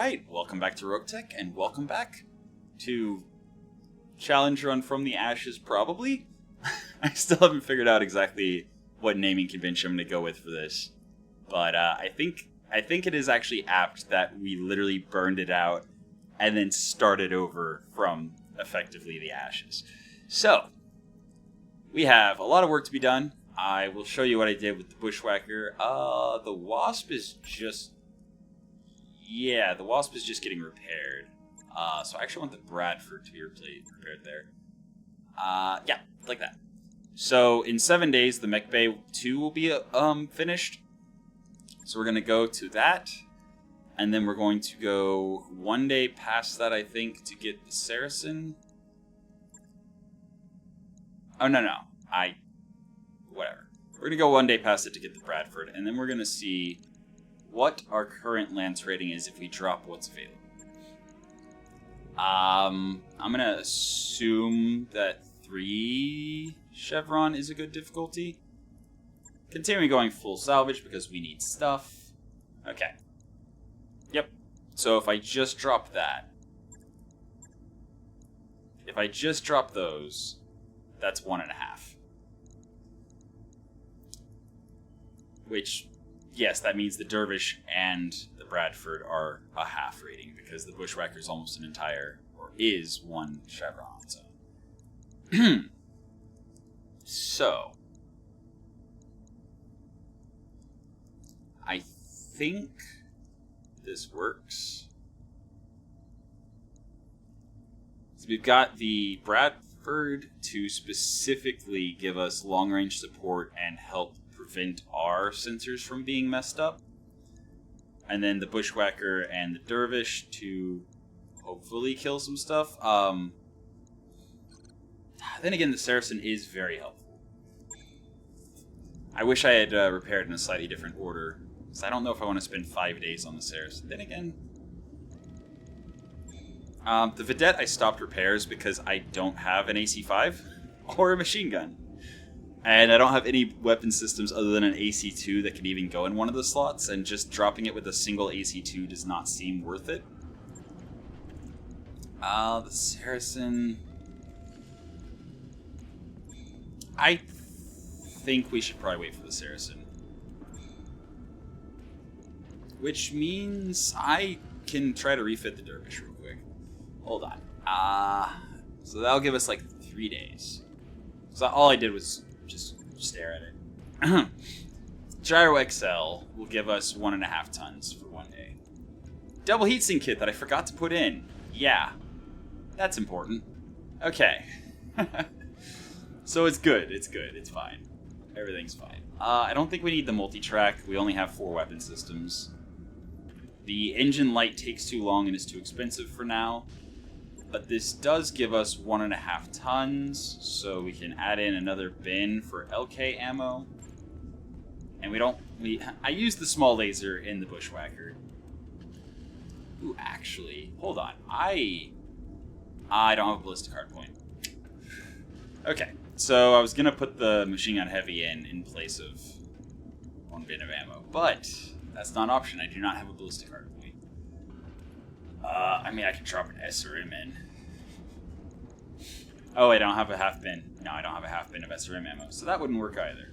Alright, welcome back to Roguetech, and welcome back to Challenge Run from the Ashes, probably? I still haven't figured out exactly what naming convention I'm going to go with for this. But I think it is actually apt that we literally burned it out and then started over from, effectively, the Ashes. So, we have a lot of work to be done. I will show you what I did with the Bushwhacker. The Wasp is just... Yeah, the Wasp is just getting repaired. So I actually want the Bradford to be repaired there. Yeah, like that. So in 7 days, the Mech Bay 2 will be finished. So we're going to go to that. And then we're going to go 1 day past that, I think, to get the Saracen. Oh, no. Whatever. We're going to go 1 day past it to get the Bradford. And then we're going to see what our current lance rating is if we drop what's available. I'm going to assume that 3 Chevron is a good difficulty. Continuing going full salvage because we need stuff. Okay. Yep. So if I just drop that. If I just drop those, that's 1.5. Which... yes, that means the Dervish and the Bradford are a half rating because the Bushwhacker is almost an entire, or is 1 Chevron. So, I think this works. So we've got the Bradford to specifically give us long-range support and help prevent our sensors from being messed up. And then the Bushwhacker and the Dervish to hopefully kill some stuff. Then again, the Saracen is very helpful. I wish I had repaired in a slightly different order, because I don't know if I want to spend 5 days on the Saracen. Then again... the Vedette I stopped repairs because I don't have an AC-5 or a machine gun. And I don't have any weapon systems other than an AC-2 that can even go in one of the slots, and just dropping it with a single AC-2 does not seem worth it. The Saracen... I think we should probably wait for the Saracen. Which means I can try to refit the Dervish real quick. Hold on. So that'll give us like 3 days. So all I did was just stare at it. Gyro XL will give us 1.5 tons for 1 day. Double heatsink kit that I forgot to put in. Yeah, that's important. Okay. So it's good. It's good. It's fine. Everything's fine. I don't think we need the multi-track. We only have 4 weapon systems. The engine light takes too long and is too expensive for now. But this does give us 1.5 tons, so we can add in another bin for LK ammo. And I use the small laser in the Bushwhacker. Ooh, actually, hold on. I don't have a ballistic hardpoint. Okay, so I was gonna put the machine gun heavy in place of 1 bin of ammo, but that's not an option. I do not have a ballistic hardpoint. I mean, I can drop an SRM in. Oh, I don't have a half bin. No, I don't have a half bin of SRM ammo, so that wouldn't work either.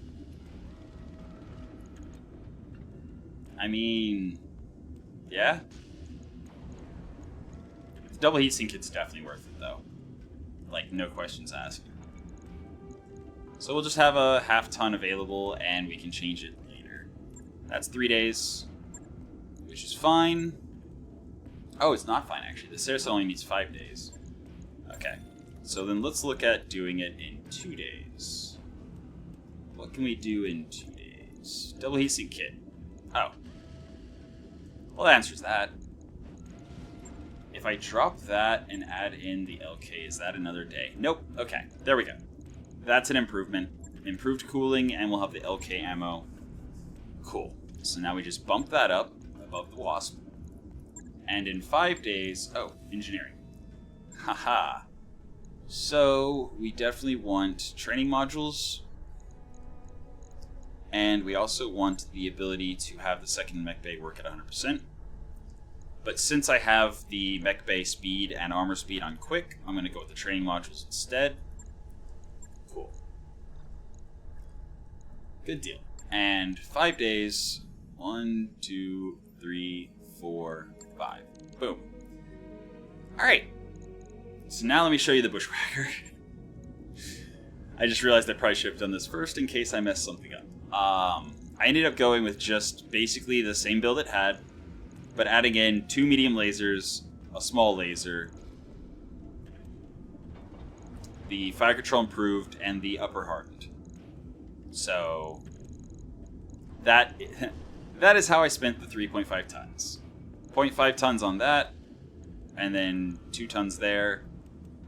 I mean, yeah. The double heatsink kit's definitely worth it, though. Like, no questions asked. So we'll just have a half ton available, and we can change it later. That's 3 days, which is fine. Oh, it's not fine, actually. The Saracen only needs 5 days. Okay. So then let's look at doing it in 2 days. What can we do in 2 days? Double heatsink kit. Oh. Well, that answers that. If I drop that and add in the LK, is that another day? Nope. Okay. There we go. That's an improvement. Improved cooling, and we'll have the LK ammo. Cool. So now we just bump that up above the Wasp. And in 5 days... oh, engineering. Haha. So, we definitely want training modules. And we also want the ability to have the second mech bay work at 100%. But since I have the mech bay speed and armor speed on quick, I'm going to go with the training modules instead. Cool. Good deal. And 5 days. 1, 2, 3, 4, 5. Boom. Alright. So now let me show you the Bushwhacker. I just realized I probably should have done this first in case I messed something up. I ended up going with just basically the same build it had, but adding in 2 medium lasers, a small laser, the fire control improved, and the upper hardened. So that is how I spent the 3.5 tons. 0.5 tons on that, and then 2 tons there,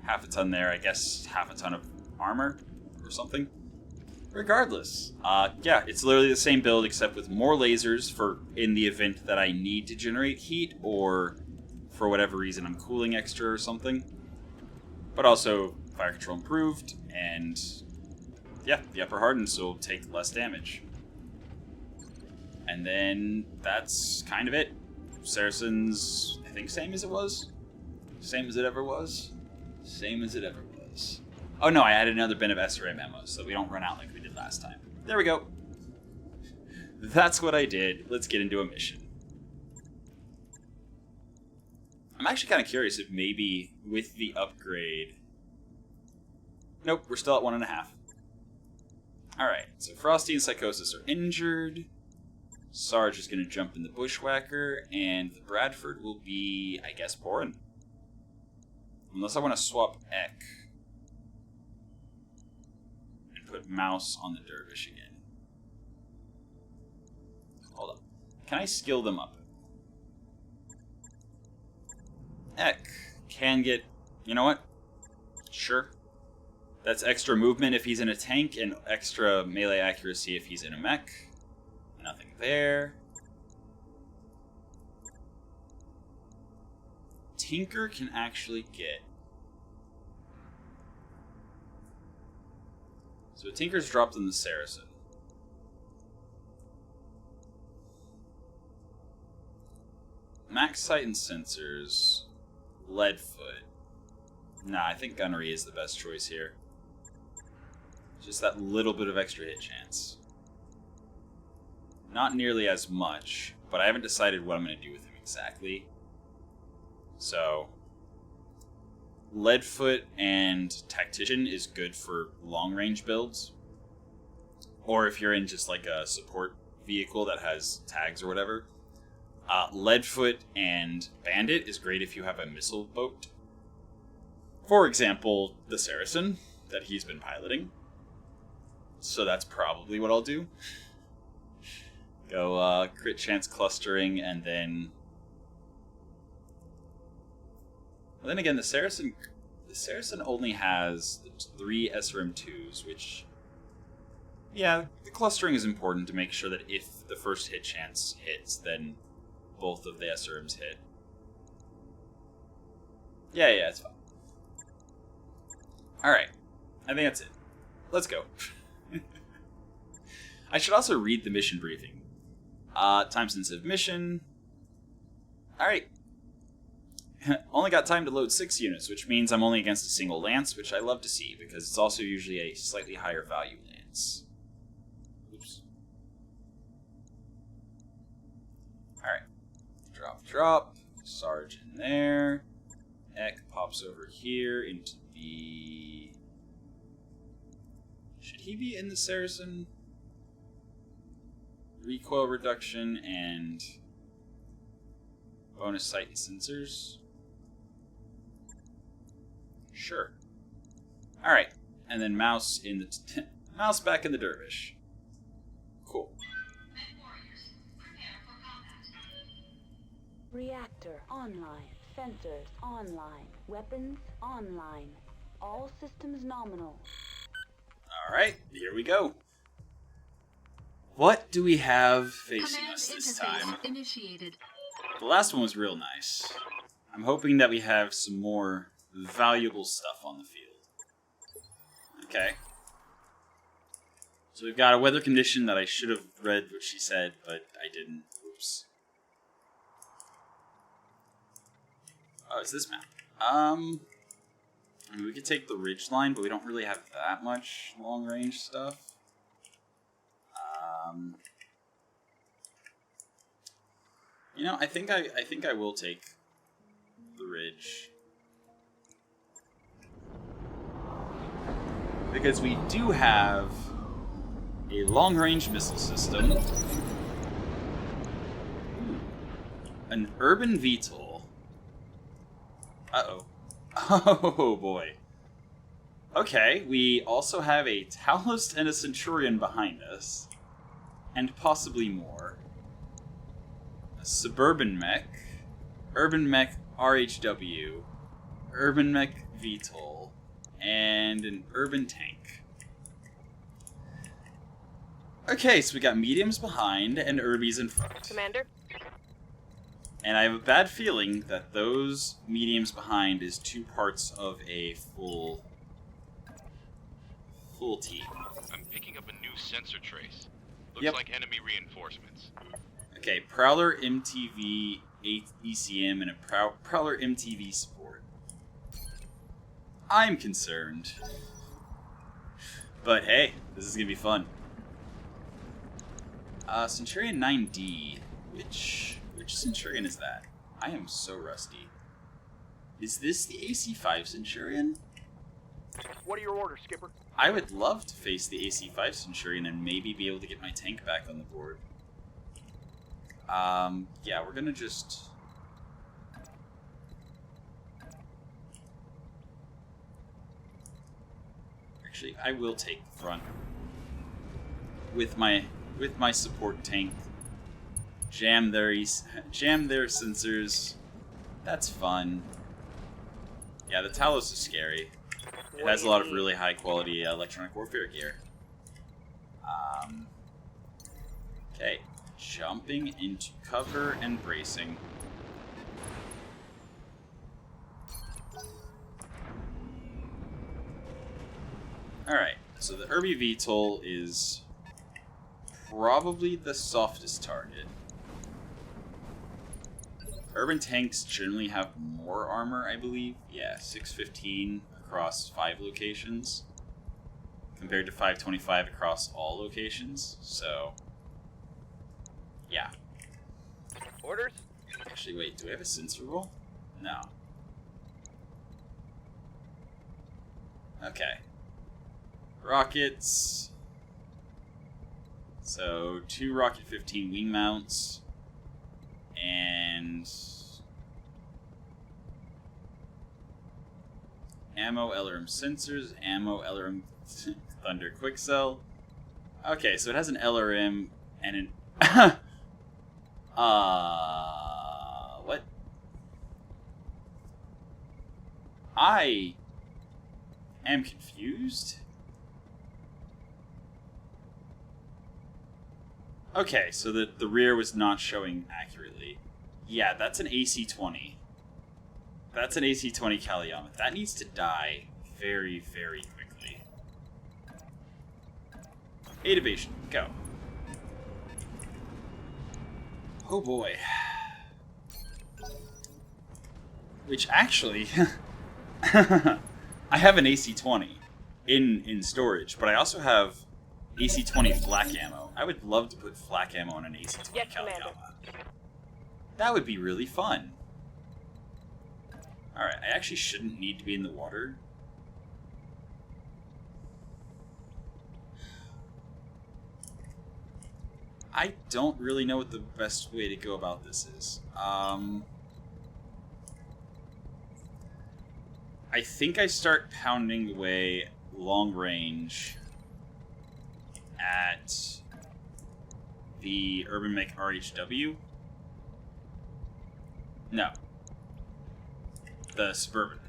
half a ton there, I guess half a ton of armor or something. Regardless, yeah, it's literally the same build except with more lasers for in the event that I need to generate heat or for whatever reason I'm cooling extra or something. But also fire control improved, and yeah, the upper hardened, so it'll take less damage. And then that's kind of it. Saracen's, I think, same as it was. Same as it ever was. Same as it ever was. Oh no, I added another bin of SRA memos so we don't run out like we did last time. There we go. That's what I did. Let's get into a mission. I'm actually kind of curious if maybe with the upgrade... Nope, we're still at 1.5. Alright, so Frosty and Psychosis are injured. Sarge is going to jump in the Bushwhacker, and the Bradford will be, I guess, Borin. Unless I want to swap Ek. Put Mouse on the Dervish again. Hold up. Can I skill them up? Ek can get... You know what? Sure. That's extra movement if he's in a tank and extra melee accuracy if he's in a mech. Nothing there. Tinker can actually get... So Tinker's dropped in the Saracen. Max sight and sensors. Leadfoot. Nah, I think Gunnery is the best choice here. Just that little bit of extra hit chance. Not nearly as much, but I haven't decided what I'm going to do with him exactly. So... Leadfoot and Tactician is good for long-range builds. Or if you're in just like a support vehicle that has tags or whatever. Leadfoot and Bandit is great if you have a missile boat. For example, the Saracen that he's been piloting. So that's probably what I'll do. Go crit chance clustering and then... Well, then again, the Saracen only has 3 SRM2s, which, yeah, the clustering is important to make sure that if the first hit chance hits, then both of the SRMs hit. Yeah, it's fine. Alright, I think that's it. Let's go. I should also read the mission briefing. Time-sensitive mission. Alright. Only got time to load 6 units, which means I'm only against a single lance, which I love to see, because it's also usually a slightly higher value lance. Oops. Alright. Drop. Sarge in there. Ek pops over here into the... Should he be in the Saracen? Recoil reduction and... bonus sight and sensors. Sure. Alright. And then Mouse in the... Mouse back in the Dervish. Cool. Mechwarriors, prepare for combat. Reactor online. Sensors online. Weapons online. All systems nominal. Alright, here we go. What do we have facing us this time? Initiated. The last one was real nice. I'm hoping that we have some more valuable stuff on the field. Okay. So we've got a weather condition that I should have read what she said, but I didn't. Oops. Oh, it's this map. I mean, we could take the ridge line, but we don't really have that much long range stuff. You know, I think I will take the ridge. Because we do have a long-range missile system, an urban VTOL. Uh-oh. Oh, boy. Okay, we also have a Talos and a Centurion behind us, and possibly more. A Suburban Mech, Urban Mech RHW, Urban Mech VTOL, and an Urban Tank. Okay, so we got mediums behind and Urbies in front. Commander? And I have a bad feeling that those mediums behind is 2 parts of a full team. I'm picking up a new sensor trace. Looks Yep. like enemy reinforcements. Okay, Prowler MTV 8 ECM and a Prowler MTV support. I'm concerned. But hey, this is gonna be fun. Centurion 9D. Which Centurion is that? I am so rusty. Is this the AC-5 Centurion? What are your orders, Skipper? I would love to face the AC-5 Centurion and maybe be able to get my tank back on the board. Yeah, we're gonna just... Actually, I will take the front with my support tank. Jam their sensors. That's fun. Yeah, the Talos is scary. It has a lot of really high quality electronic warfare gear. Okay, jumping into cover and bracing. Alright, so the Urbi VTOL is probably the softest target. Urban tanks generally have more armor, I believe. Yeah, 615 across 5 locations, compared to 525 across all locations, so... yeah. Orders? Actually, wait, do we have a sensor roll? No. Okay. Rockets. So, 2 Rocket 15 wing mounts. And... ammo LRM sensors, ammo LRM Thunder Quick Cell. Okay, so it has an LRM and an... what? I am confused. Okay, so the rear was not showing accurately. Yeah, that's an AC-20. That's an AC-20 Callium. That needs to die very, very quickly. 8 evasion. Go. Oh boy. Which actually... I have an AC-20 in storage, but I also have AC-20 flak ammo. I would love to put flak ammo on an AC-20 Yes, Callium. Commander. That would be really fun. Alright, I actually shouldn't need to be in the water. I don't really know what the best way to go about this is. I think I start pounding away long range at the Urban Mech RHW. No. The Suburban.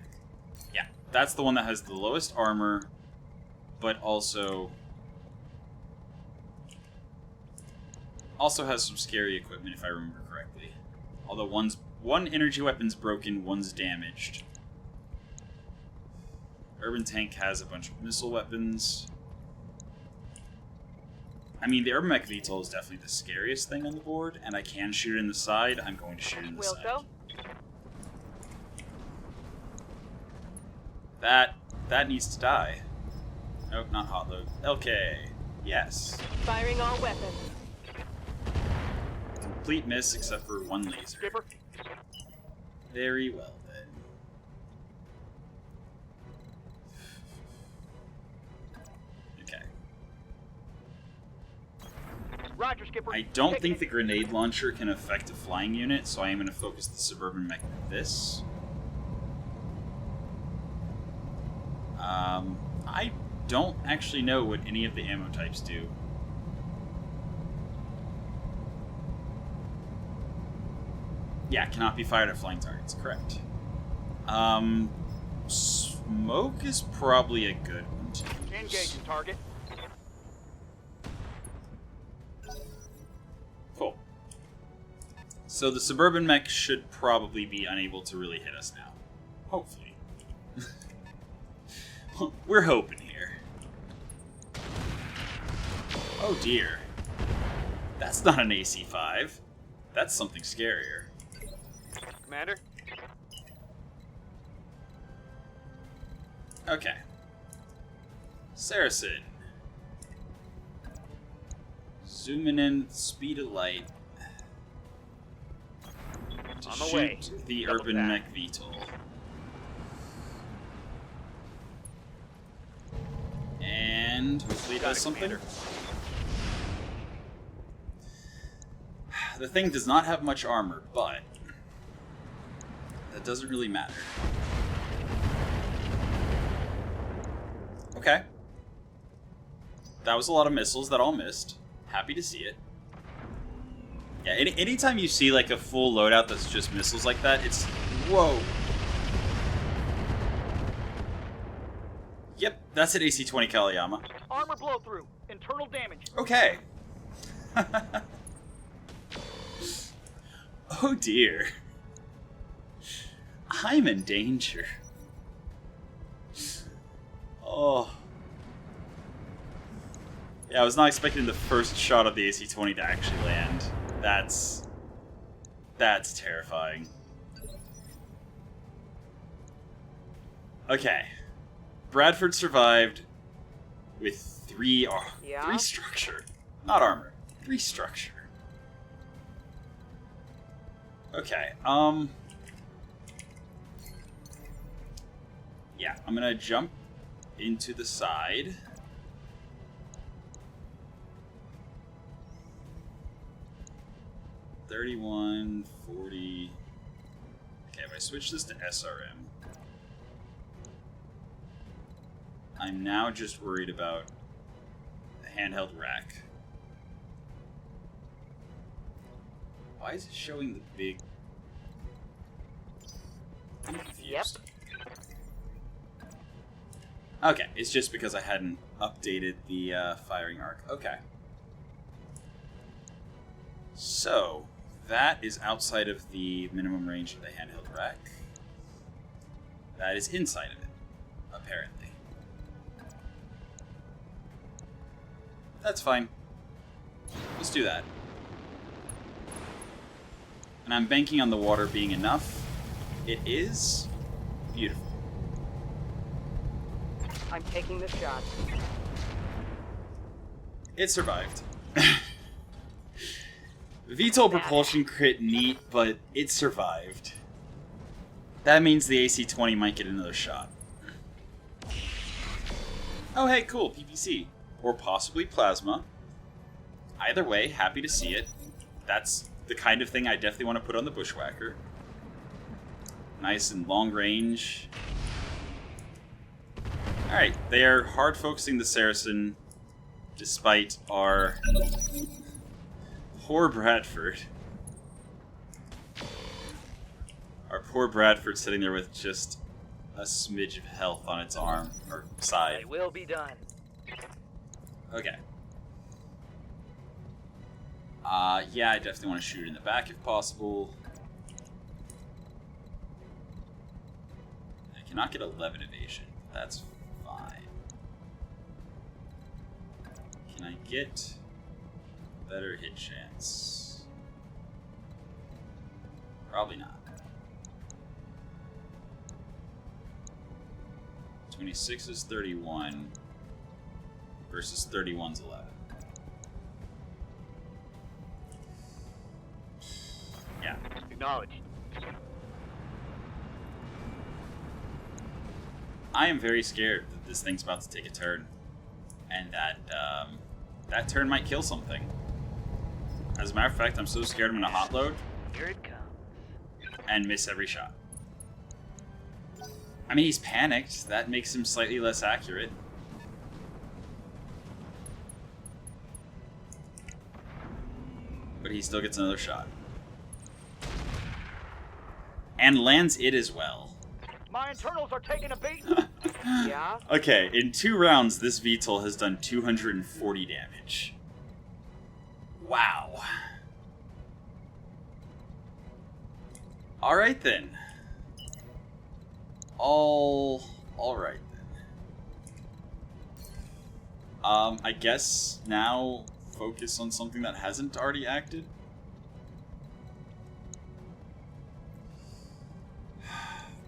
Yeah, that's the one that has the lowest armor, but also has some scary equipment, if I remember correctly. Although one energy weapon's broken, one's damaged. Urban Tank has a bunch of missile weapons. I mean, the Urban Mech VTOL is definitely the scariest thing on the board, and I can shoot it in the side. I'm going to shoot it in the Will side. go. That needs to die. Nope, not hot load. LK. Yes. Firing all weapons. Complete miss except for one laser. Skipper, Very well then. Okay. Roger, Skipper. I don't Taking think it. the grenade launcher can affect a flying unit, so I am going to focus the suburban mech with this. I don't actually know what any of the ammo types do. Yeah, cannot be fired at flying targets. Correct. Smoke is probably a good one to use. Engaging target. Cool. So the suburban mech should probably be unable to really hit us now. Hopefully. We're hoping here. Oh dear. That's not an AC-5. That's something scarier. Commander. Okay. Saracen. Zooming in, speed of light. To On the shoot way. the Double urban that. mech VTOL. And hopefully it Got does it, something. Commander. The thing does not have much armor, but that doesn't really matter. Okay. That was a lot of missiles that all missed. Happy to see it. Yeah, anytime you see like a full loadout that's just missiles like that, it's... Whoa. Yep, that's an AC-20 Kaliyama. Armor blow through. Internal damage. Okay. Oh dear. I'm in danger. Oh. Yeah, I was not expecting the first shot of the AC-20 to actually land. That's terrifying. Okay. Bradford survived with three structure. Not armor. 3 structure. Okay, yeah, I'm gonna jump into the side. $31, $40. Okay, if I switch this to SRM, I'm now just worried about the handheld rack. Why is it showing the big... I'm confused. Okay, it's just because I hadn't updated the firing arc. Okay. So, that is outside of the minimum range of the handheld rack. That is inside of it, apparently. That's fine. Let's do that. And I'm banking on the water being enough. It is beautiful. I'm taking the shot. It survived. VTOL propulsion crit neat, but it survived. That means the AC-20 might get another shot. Oh hey, cool, PPC. Or possibly plasma. Either way, happy to see it. That's the kind of thing I definitely want to put on the Bushwhacker. Nice and long range. Alright, they are hard focusing the Saracen despite our poor Bradford. Our poor Bradford sitting there with just a smidge of health on its arm, or side. It will be done. Okay. Yeah, I definitely want to shoot it in the back if possible. I cannot get 11 evasion. That's fine. Can I get better hit chance? Probably not. 26 is 31 versus 31's 11. Yeah. Acknowledged. I am very scared that this thing's about to take a turn, and that that turn might kill something. As a matter of fact, I'm so scared I'm gonna hot load Here it comes. and miss every shot. I mean, he's panicked. That makes him slightly less accurate. But he still gets another shot. And lands it as well. My internals are taking a beat. Yeah? Okay, in 2 rounds, this VTOL has done 240 damage. Wow. Alright then. Alright then. I guess now focus on something that hasn't already acted.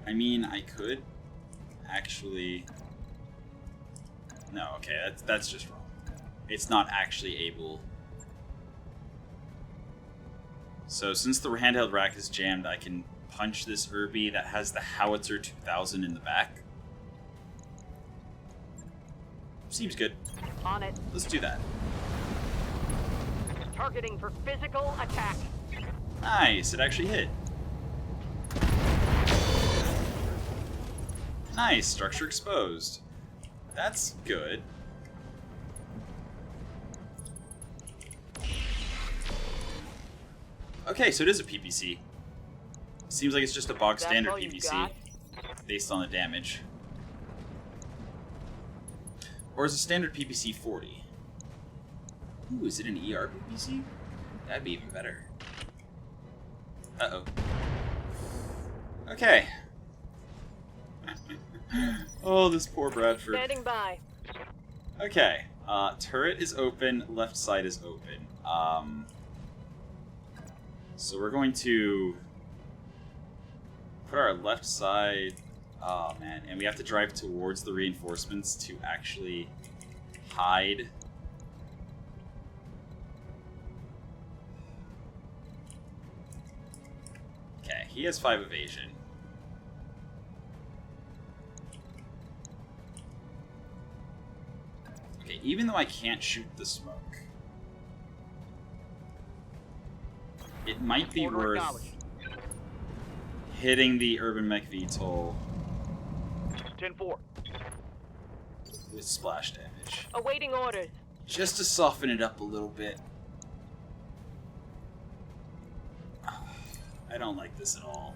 I mean, I could actually... No, okay, that's just wrong. It's not actually able... So since the handheld rack is jammed, I can punch this Irby that has the Howitzer 2000 in the back. Seems good. On it. Let's do that. Targeting for physical attack. Nice, it actually hit. Nice, structure exposed. That's good. Okay, so it is a PPC. Seems like it's just a bog That's standard all you PPC got? based on the damage. Or is a standard PPC 40? Ooh, is it an ER PPC? That'd be even better. Uh-oh. Okay. Oh, this poor Bradford. Standing by. Okay. Turret is open, left side is open. So we're going to put our left side... Oh, man. And we have to drive towards the reinforcements to actually hide. Okay, he has 5 evasion. Okay, even though I can't shoot the smoke, it might be Order worth acknowledged. hitting the Urban Mech VTOL 10-4. with splash damage. Awaiting orders. Just to soften it up a little bit. I don't like this at all.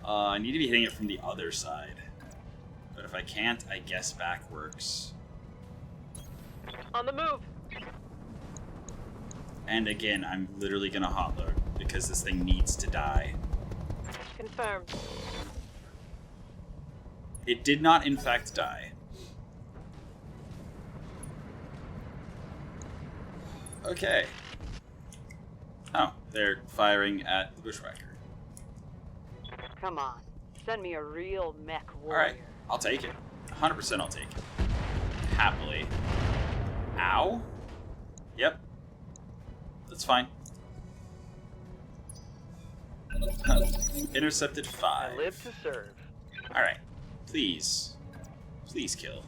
I need to be hitting it from the other side. But if I can't, I guess back works. On the move. And again, I'm literally gonna hotload because this thing needs to die. Confirmed. It did not, in fact, die. Okay. Oh, they're firing at the Bushwhacker. Come on. Send me a real mech warrior. Alright, I'll take it. 100% I'll take it. Happily. Ow? Yep. That's fine. Intercepted 5. I live to serve. Alright. Please. Please kill.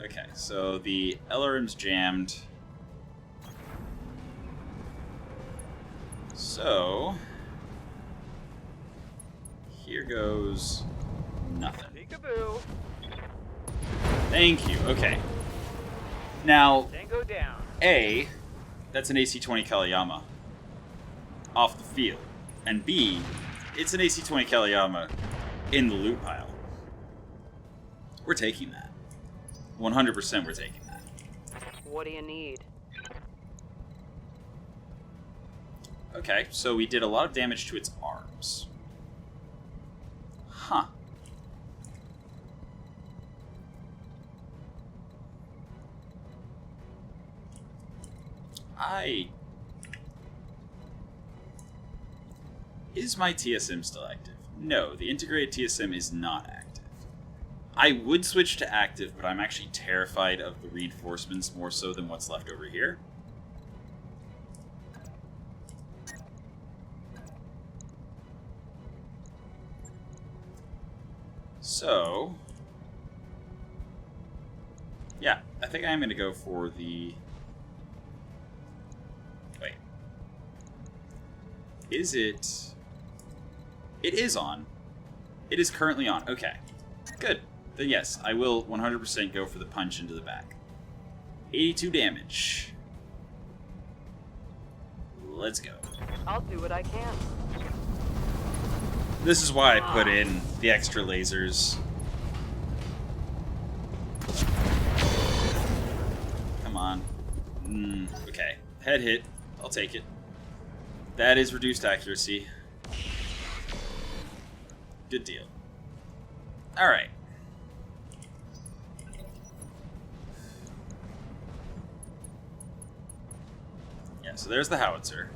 Okay, so the LRM's jammed. So... here goes nothing. Peekaboo. Thank you. Okay. Now, Tango down. A, that's an AC-20 Kaliyama off the field. And B, it's an AC-20 Kaliyama in the loot pile. We're taking that. 100% we're taking that. What do you need? Okay, so we did a lot of damage to its arms. Huh. Is my TSM still active? No, the integrated TSM is not active. I would switch to active, but I'm actually terrified of the reinforcements more so than what's left over here. So, yeah, I think I'm going to go for the... Wait. Is it... It is on. It is currently on. Okay. Good. Then yes, I will 100% go for the punch into the back. 82 damage. Let's go. I'll do what I can. This is why I put in the extra lasers. Come on. Okay. Head hit. I'll take it. That is reduced accuracy. Good deal. Alright. Yeah, so there's the howitzer.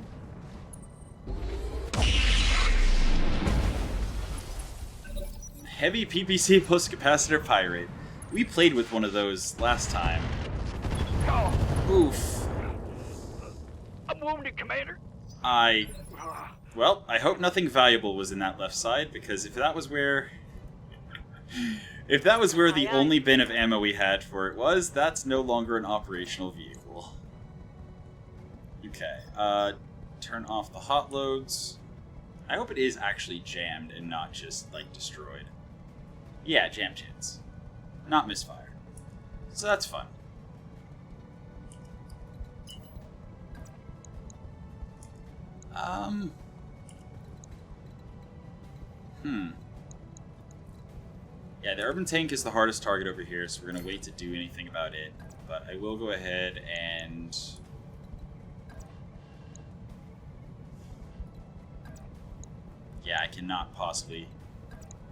Heavy PPC post-capacitor pirate. We played with one of those last time. Oof. I'm wounded, Commander. Well, I hope nothing valuable was in that left side, because if that was where... if that was where the only bin of ammo we had for it was, that's no longer an operational vehicle. Okay, turn off the hot loads. I hope it is actually jammed and not just, like, destroyed. Yeah, jam chance. Not misfire. So that's fun. Yeah, the urban tank is the hardest target over here, so we're going to wait to do anything about it. But I will go ahead and... Yeah, I cannot possibly...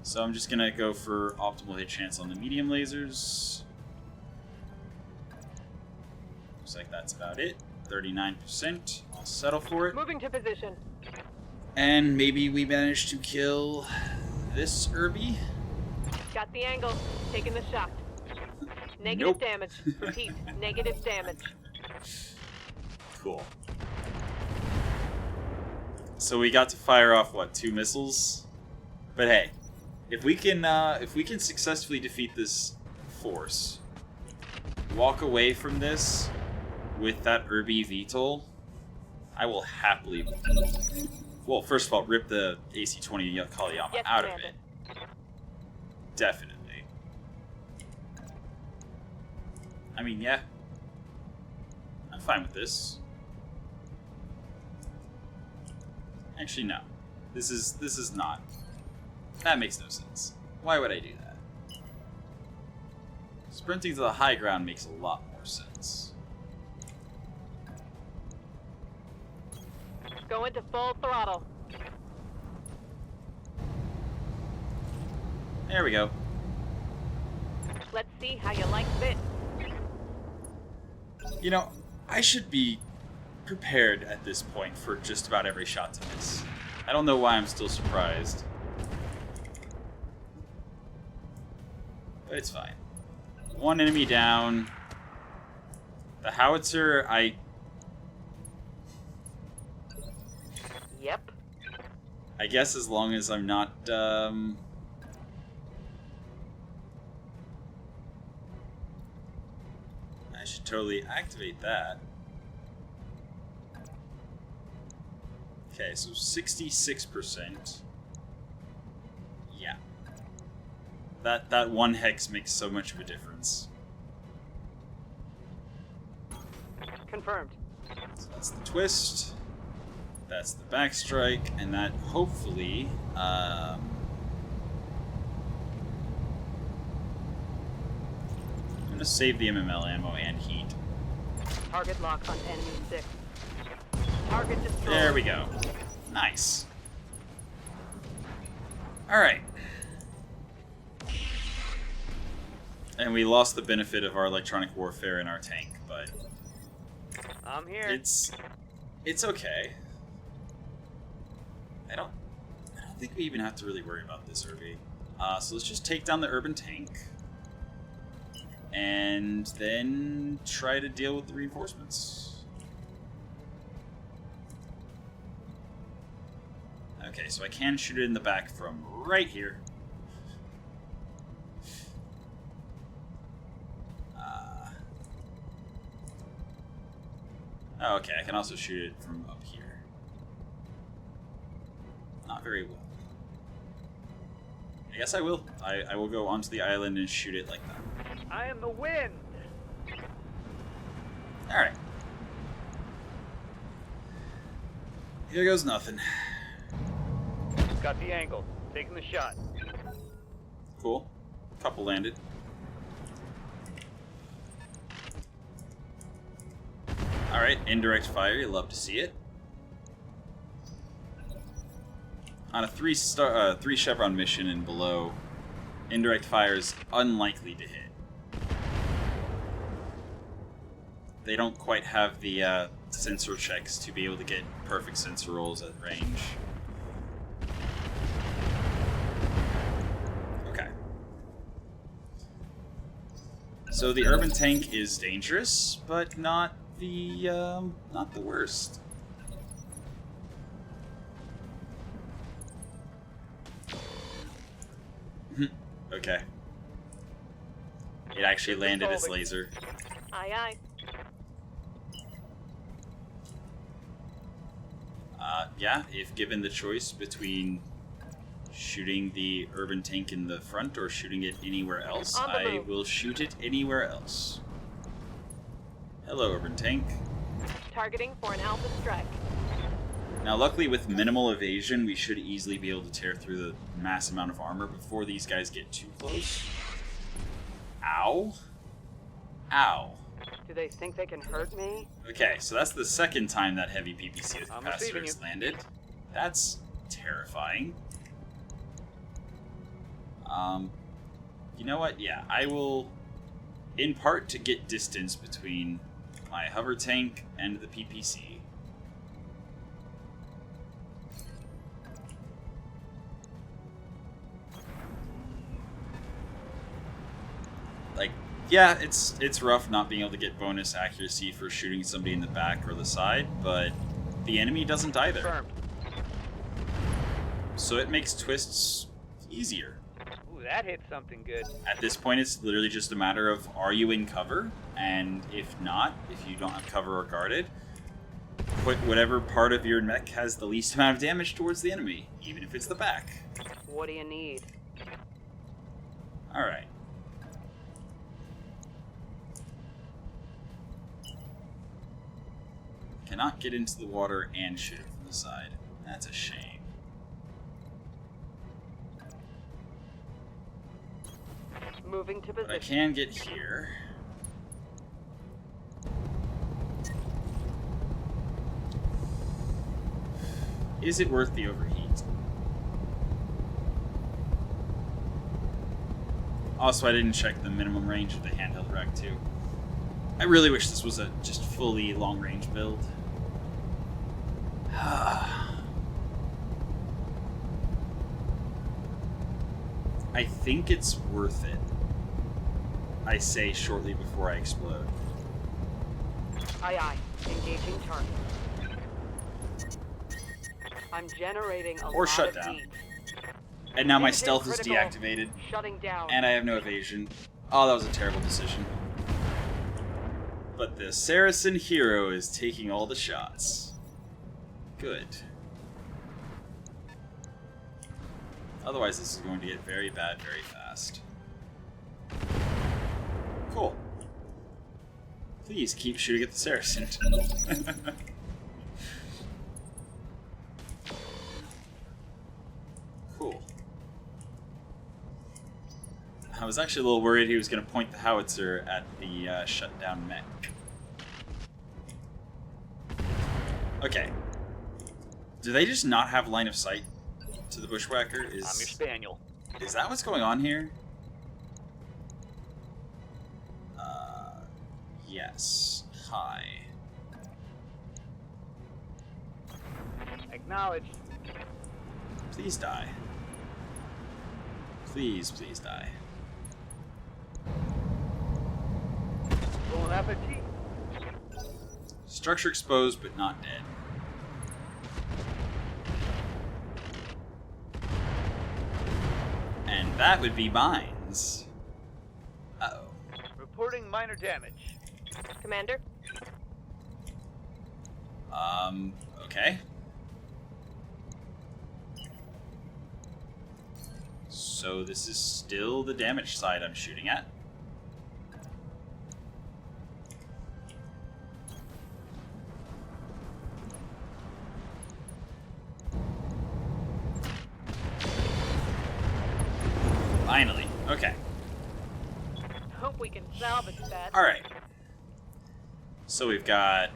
So I'm just going to go for optimal hit chance on the medium lasers. Looks like that's about it. 39%. I'll settle for it. Moving to position. And maybe we manage to kill this Irby? Got the angle. Taking the shot. Negative Nope. damage. Repeat. Negative damage. Cool. So we got to fire off, what, 2 missiles? But hey, if we can successfully defeat this force, walk away from this with that Irby VTOL, I will happily... Well, first of all, rip the AC-20 Kaliyama out of it. Definitely. I mean, yeah. I'm fine with this. Actually, no. This is not. That makes no sense. Why would I do that? Sprinting to the high ground makes a lot more sense. Go into full throttle. There we go. Let's see how you like this. You know, I should be prepared at this point for just about every shot to miss. I don't know why I'm still surprised. But it's fine. One enemy down. The howitzer, Yep. I guess as long as I'm not, I should totally activate that. Okay, so 66%. Yeah. That one hex makes so much of a difference. Confirmed. So that's the twist. That's the backstrike, and that hopefully, I'm gonna save the MML ammo and heat. Target lock on enemy 6. Target destroyed. There we go. Nice. Alright. And we lost the benefit of our electronic warfare in our tank, but I'm here. it's okay. don't think we even have to really worry about this, Irby. So let's just take down the urban tank. And then try to deal with the reinforcements. Okay, so I can shoot it in the back from right here. Oh, okay, I can also shoot it from up here. Not very well. I guess I will. I will go onto the island and shoot it like that. I am the wind. Alright. Here goes nothing. Got the angle. Taking the shot. Cool. Couple landed. Alright, indirect fire, you love to see it. On a three chevron mission and below, indirect fire is unlikely to hit. They don't quite have the sensor checks to be able to get perfect sensor rolls at range. Okay. So the urban tank is dangerous, but not the worst. Okay. It actually landed its laser. Aye, aye. Yeah, if given the choice between shooting the urban tank in the front or shooting it anywhere else, I will shoot it anywhere else. Hello, urban tank. Targeting for an alpha strike. Now, luckily, with minimal evasion, we should easily be able to tear through the mass amount of armor before these guys get too close. Ow. Ow. Do they think they can hurt me? Okay, so that's the second time that heavy PPC with capacitor has landed. That's terrifying. You know what? Yeah, I will, in part to get distance between my hover tank and the PPC. Like, yeah, it's rough not being able to get bonus accuracy for shooting somebody in the back or the side, but the enemy doesn't either. Confirmed. So it makes twists easier. Ooh, that hit something good. At this point, it's literally just a matter of, are you in cover? And if not, if you don't have cover or guarded, put whatever part of your mech has the least amount of damage towards the enemy, even if it's the back. What do you need? Alright. Cannot get into the water and shoot it from the side. That's a shame. Moving to But I position. can get here. Is it worth the overheat? Also, I didn't check the minimum range of the handheld rack too. I really wish this was a just fully long-range build. I think it's worth it. I say shortly before I explode. Aye, aye. Engaging target. I'm generating a Or lot shut of down. heat. And now my Engine stealth is critical. deactivated, Shutting down. and I have no evasion. Oh, that was a terrible decision. But the Saracen hero is taking all the shots. Good. Otherwise, this is going to get very bad very fast. Cool. Please keep shooting at the Saracen. Cool. I was actually a little worried he was going to point the howitzer at the shutdown mech. Okay. Do they just not have line of sight to the bushwhacker? I'm your spaniel. Is that what's going on here? Yes. Hi. Acknowledged. Please die. Please, please die. Bon appetit. Structure exposed, but not dead. And that would be mines. Uh-oh. Reporting minor damage. Commander? Okay. So this is still the damage side I'm shooting at. Finally. Okay. Hope we can salvage that. Alright. So we've got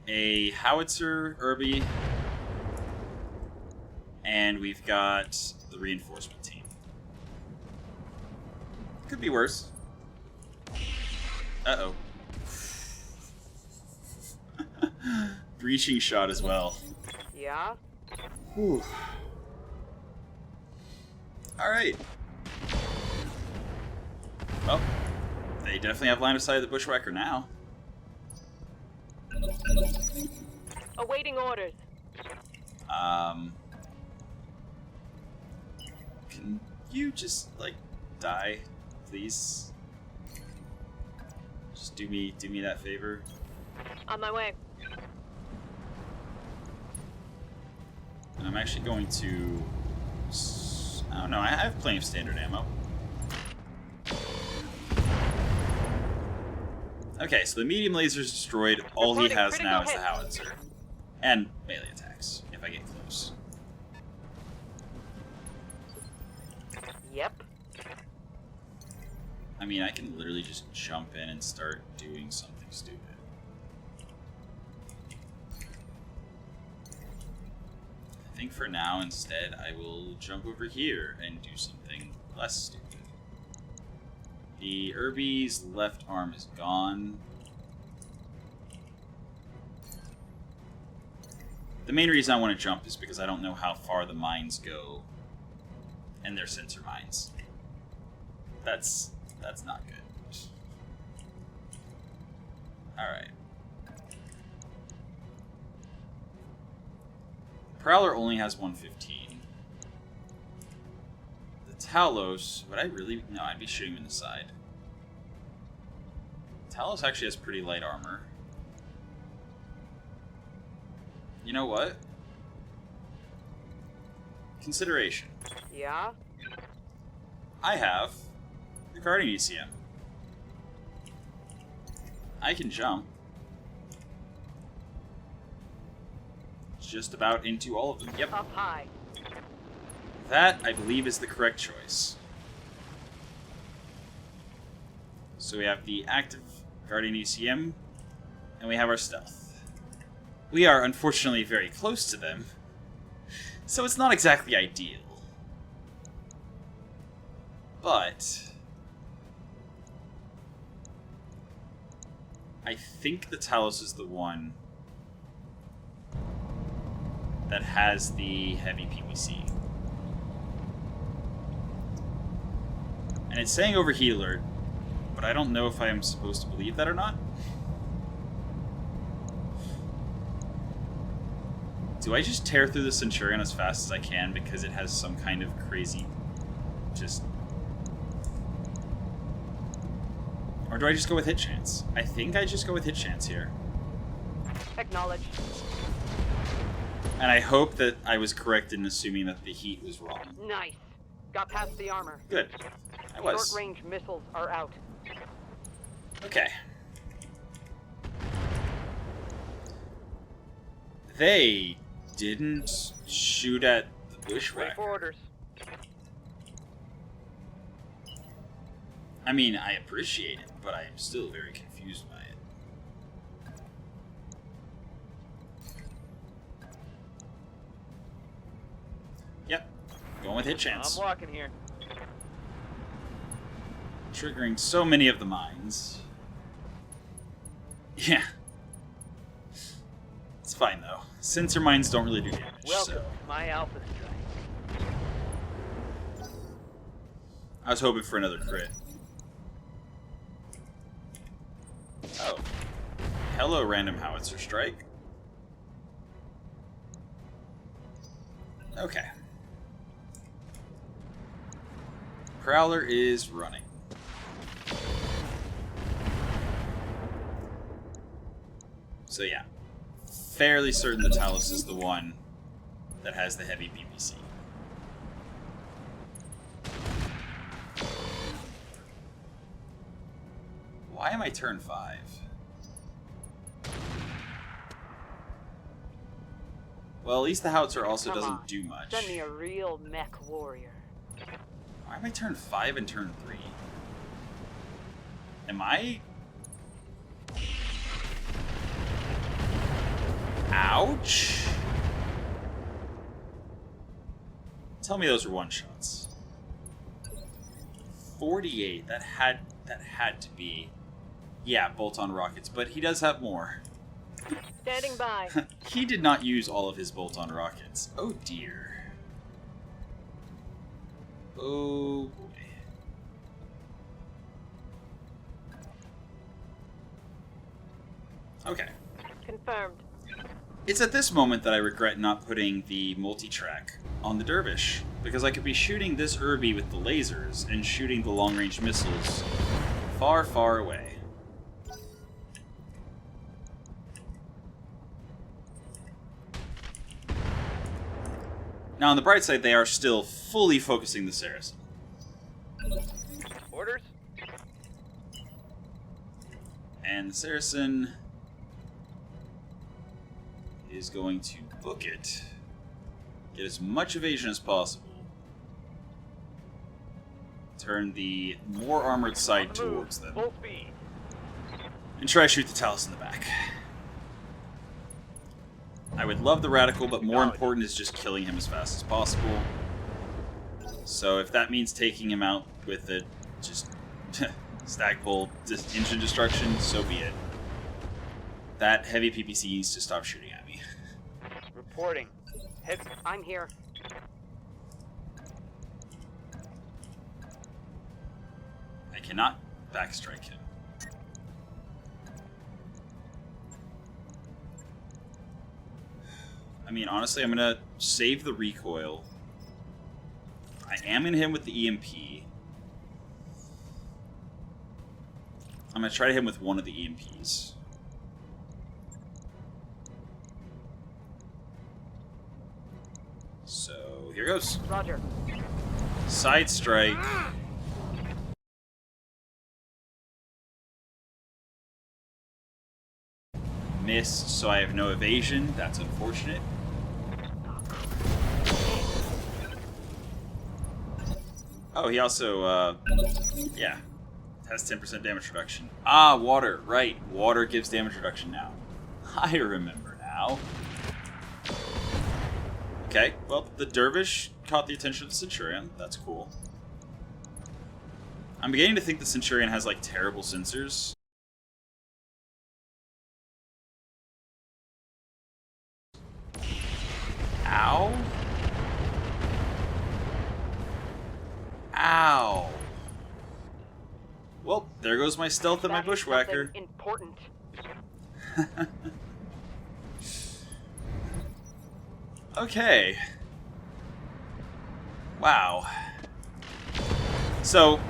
a howitzer Irby, and we've got the reinforcement team. Could be worse. Uh-oh. Breaching shot as well. Yeah? Whew. Alright. Well, they definitely have line of sight of the bushwhacker now. Awaiting orders. Can you just, like, die, please? Just do me that favor. On my way. And I'm actually going to... I don't know, I have plenty of standard ammo. Okay, so the medium laser's destroyed. All he Reporting has now is critical the howitzer. And melee attacks, if I get close. Yep. I mean, I can literally just jump in and start doing something stupid. I think for now, instead, I will jump over here and do something less stupid. The Irby's left arm is gone. The main reason I want to jump is because I don't know how far the mines go. And they're sensor mines. That's not good. Alright. Prowler only has 115. The Talos, would I really? No, I'd be shooting him in the side. Talos actually has pretty light armor. You know what? Consideration. Yeah? I have the Guardian ECM. I can jump just about into all of them. Yep. Up high. That, I believe, is the correct choice. So we have the active Guardian ECM, and we have our stealth. We are, unfortunately, very close to them, so it's not exactly ideal. But I think the Talos is the one that has the heavy PVC. And it's saying overheat alert, but I don't know if I am supposed to believe that or not. Do I just tear through the Centurion as fast as I can because it has some kind of crazy just... Or do I just go with hit chance? I think I just go with hit chance here. Acknowledged. And I hope that I was correct in assuming that the heat was wrong. Nice. Got past the armor. Good. I was. Short-range missiles are out. Okay. They didn't shoot at the Wait for bushwhacker. orders. I mean, I appreciate it, but I am still very confused by it. Yep. Going with hit chance. I'm walking here. Triggering so many of the mines. Yeah. It's fine, though. Sensor mines don't really do damage. Welcome so to my Alpha Strike. I was hoping for another crit. Oh. Hello, random howitzer strike. Okay. Prowler is running. So yeah. Fairly certain the Talos is the one that has the heavy PPC. Why am I turn 5? Well, at least the howitzer also Come doesn't on, do much. Send me a real Mechwarrior. Why am I turn 5 and turn 3? Am I... Ouch! Tell me those are one-shots. 48, that had to be... Yeah, bolt-on rockets, but he does have more. Standing by. He did not use all of his bolt-on rockets. Oh dear. Oh boy. Okay. Confirmed. It's at this moment that I regret not putting the multi-track on the Dervish, because I could be shooting this Irby with the lasers and shooting the long-range missiles far, far away. Now, on the bright side, they are still fully focusing the Saracen. Orders? And the Saracen is going to book it. Get as much evasion as possible. Turn the more armored side towards them. Full speed. And try to shoot the Talos in the back. I would love the Radical, but more important is just killing him as fast as possible. So if that means taking him out with a just stagpole engine destruction, so be it. That heavy PPC needs to stop shooting at me. Reporting. Head. I'm here. I cannot backstrike him. I mean, honestly, I'm gonna save the recoil. I am gonna hit him with the EMP. I'm gonna try to hit him with one of the EMPs. So, here goes. Roger. Side strike. Missed, so I have no evasion. That's unfortunate. Oh, he also, yeah, has 10% damage reduction. Ah, water, right. Water gives damage reduction now. I remember now. Okay, well, the Dervish caught the attention of the Centurion. That's cool. I'm beginning to think the Centurion has, like, terrible sensors. Ow. Ow. Well, there goes my stealth and my That is bushwhacker. something important. Okay. Wow. So,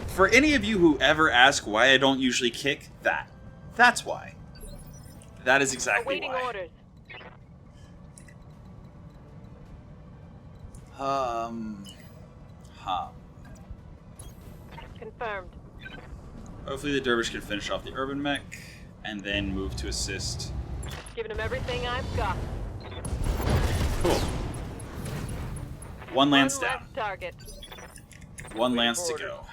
for any of you who ever ask why I don't usually kick, that's why. That is exactly Awaiting why. orders. Confirmed. Hopefully the Dervish can finish off the Urban Mech, and then move to assist. Giving him everything I've got. Cool. One lance One down. last target. One lance to go.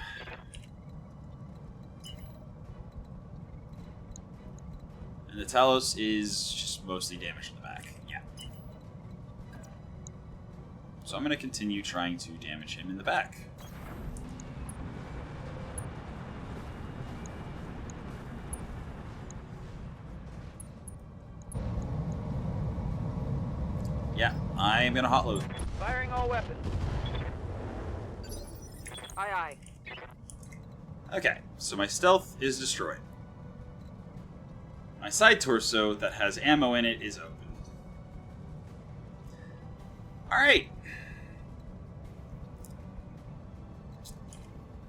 And the Talos is just mostly damaged in the back. Yeah. So I'm going to continue trying to damage him in the back. Yeah, I'm gonna hotload. Firing all weapons. Aye, aye. Okay, so my stealth is destroyed. My side torso that has ammo in it is open. Alright.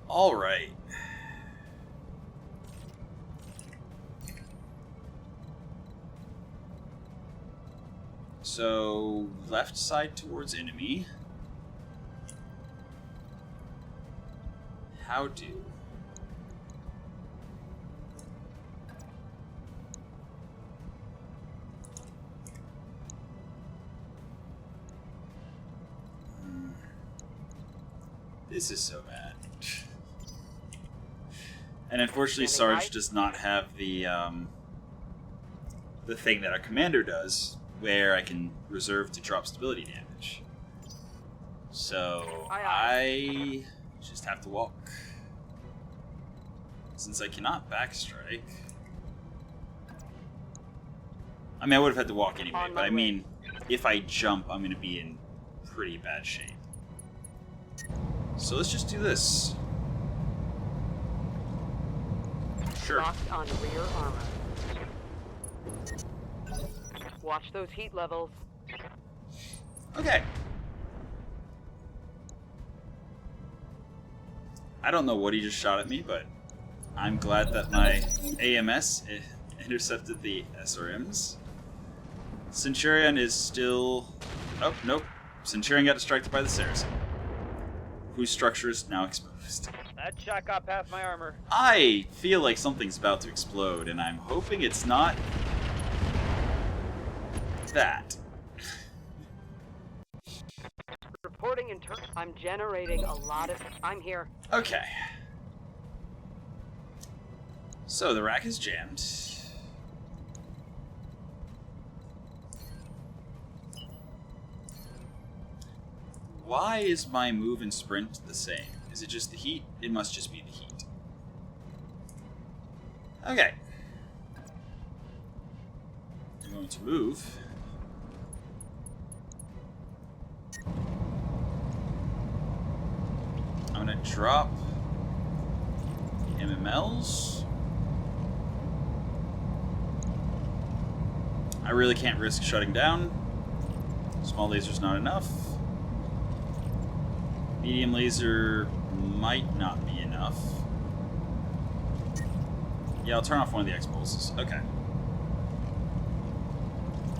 Alright. So, left side towards enemy. How do? This is so bad. And unfortunately, Sarge does not have the thing that our commander does, where I can reserve to drop stability damage. So I just have to walk. Since I cannot backstrike. I mean, I would have had to walk anyway, but I mean, if I jump, I'm going to be in pretty bad shape. So let's just do this. Sure. Locked on rear armor. Watch those heat levels. Okay. I don't know what he just shot at me, but I'm glad that my AMS intercepted the SRMs. Centurion is still... Oh, nope. Centurion got distracted by the Saracen, whose structure is now exposed. That shot got past my armor. I feel like something's about to explode, and I'm hoping it's not that. Reporting in turn. I'm generating a lot of... I'm here. Okay. So the rack is jammed. Why is my move and sprint the same? Is it just the heat? It must just be the heat. Okay. I'm going to move. I'm going to drop the MMLs. I really can't risk shutting down. Small laser's not enough. Medium laser might not be enough. Yeah, I'll turn off one of the X-pulses. Okay.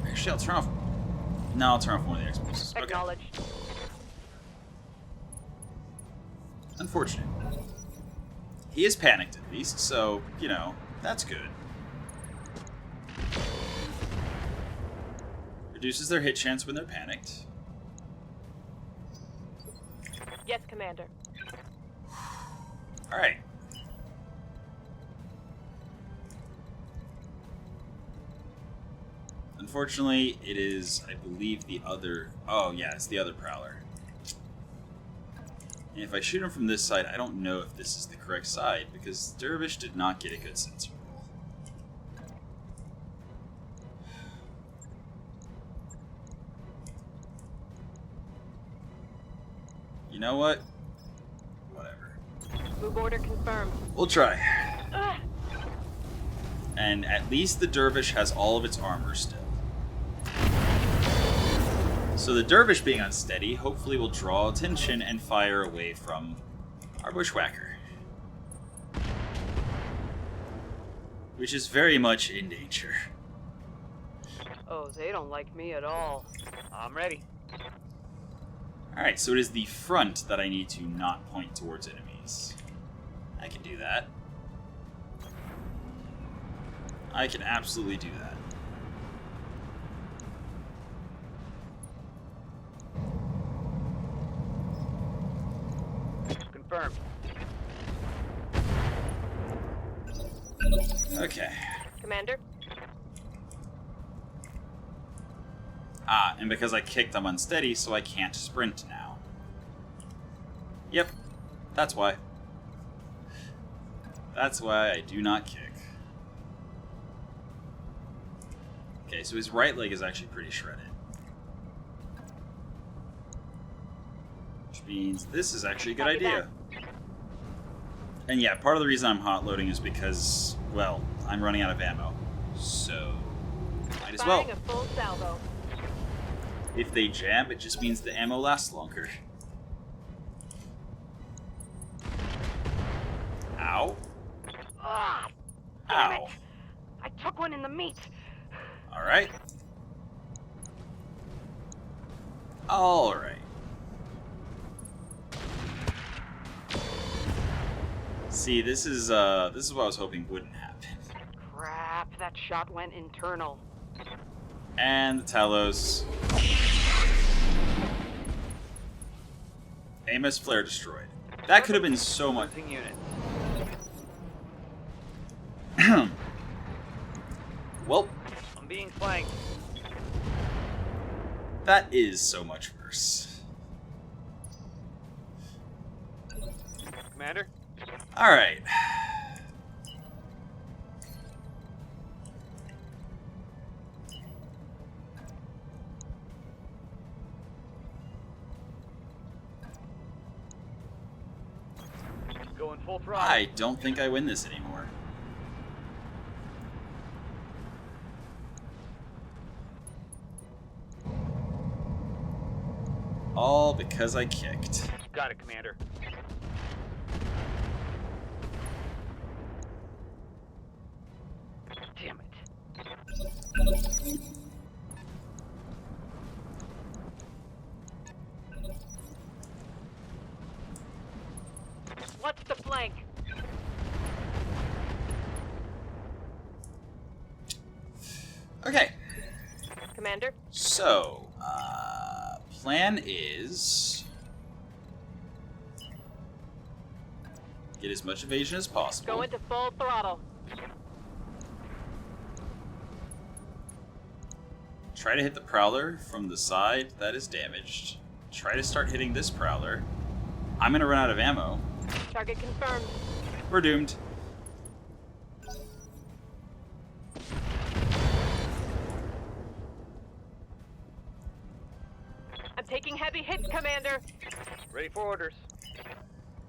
Actually, I'll turn off... No, I'll turn off one of the X-pulses. Okay. Acknowledged. Unfortunate. He is panicked at least, so, you know, that's good. Reduces their hit chance when they're panicked. Yes, Commander. Alright. Unfortunately, it is, I believe, the other... Oh, yeah, it's the other Prowler. And if I shoot him from this side, I don't know if this is the correct side, because Dervish did not get a good sensor roll. You know what? Whatever. Move order confirmed. We'll try. And at least the Dervish has all of its armor still. So the Dervish being unsteady hopefully will draw attention and fire away from our Bushwhacker. Which is very much in danger. Oh, they don't like me at all. I'm ready. Alright, so it is the front that I need to not point towards enemies. I can do that. I can absolutely do that. Confirmed. Okay. Commander? Ah, and because I kicked, I'm unsteady, so I can't sprint now. Yep, that's why. That's why I do not kick. Okay, so his right leg is actually pretty shredded. Which means this is actually a good Copy idea. And yeah, part of the reason I'm hot loading is because, well, I'm running out of ammo. So, might as well. Firing a full salvo. If they jam, it just means the ammo lasts longer. Ow. Ah, damn Ow. it! I took one in the meat. Alright. Alright. See, this is what I was hoping wouldn't happen. Crap, that shot went internal. And the Talos. AMS flare destroyed. That could have been so much. Losing units. Well, I'm being flanked. that is so much worse. Commander? Alright. Going full throttle. I don't think I win this anymore. All because I kicked. Got it, Commander. Damn it. What's the flank? Okay, Commander? so, plan is get as much evasion as possible. Go into full throttle. Try to hit the Prowler from the side that is damaged. Try to start hitting this Prowler. I'm gonna run out of ammo. Target confirmed. We're doomed. I'm taking heavy hits, Commander. Ready for orders.